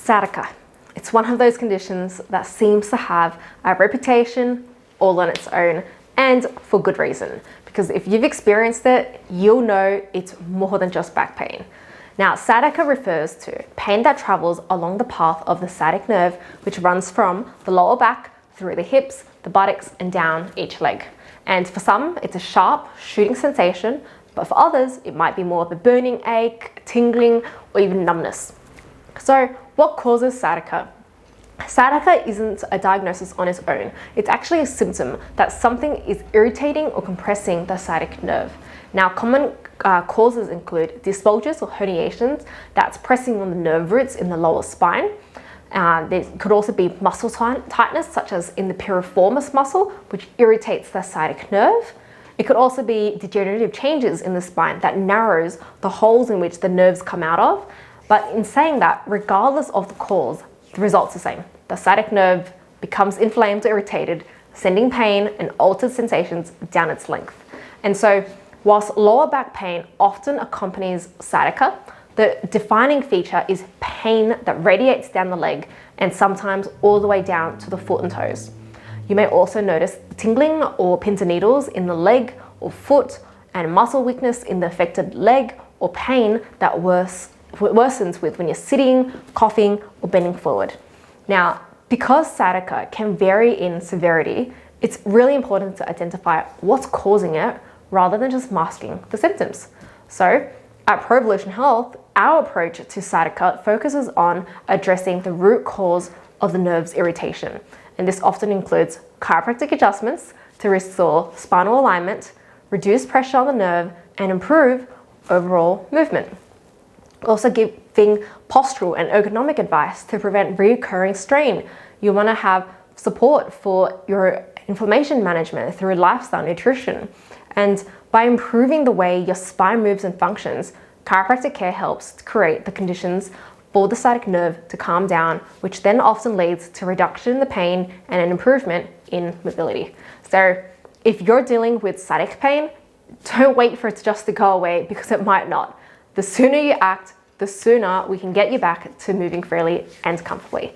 Sciatica. It's one of those conditions that seems to have a reputation all on its own, and for good reason. Because if you've experienced it, you'll know it's more than just back pain. Now, sciatica refers to pain that travels along the path of the sciatic nerve, which runs from the lower back through the hips, the buttocks, and down each leg. And for some, it's a sharp, shooting sensation, but for others, it might be more of a burning ache, tingling, or even numbness. So, what causes sciatica? Sciatica isn't a diagnosis on its own. It's actually a symptom that something is irritating or compressing the sciatic nerve. Now, common causes include disc bulges or herniations, that's pressing on the nerve roots in the lower spine. There could also be muscle tightness, such as in the piriformis muscle, which irritates the sciatic nerve. It could also be degenerative changes in the spine that narrows the holes in which the nerves come out of. But in saying that, regardless of the cause, the result's the same. The sciatic nerve becomes inflamed or irritated, sending pain and altered sensations down its length. And so, whilst lower back pain often accompanies sciatica, the defining feature is pain that radiates down the leg and sometimes all the way down to the foot and toes. You may also notice tingling or pins and needles in the leg or foot, and muscle weakness in the affected leg, or pain that worsens with when you're sitting, coughing, or bending forward. Now, because sciatica can vary in severity, it's really important to identify what's causing it rather than just masking the symptoms. So, at Provolution Health, our approach to sciatica focuses on addressing the root cause of the nerve's irritation. And this often includes chiropractic adjustments to restore spinal alignment, reduce pressure on the nerve, and improve overall movement. Also giving postural and ergonomic advice to prevent recurring strain. You want to have support for your inflammation management through lifestyle nutrition. And by improving the way your spine moves and functions, chiropractic care helps to create the conditions for the sciatic nerve to calm down, which then often leads to reduction in the pain and an improvement in mobility. So if you're dealing with sciatic pain, don't wait for it just to go away, because it might not. The sooner you act, the sooner we can get you back to moving freely and comfortably.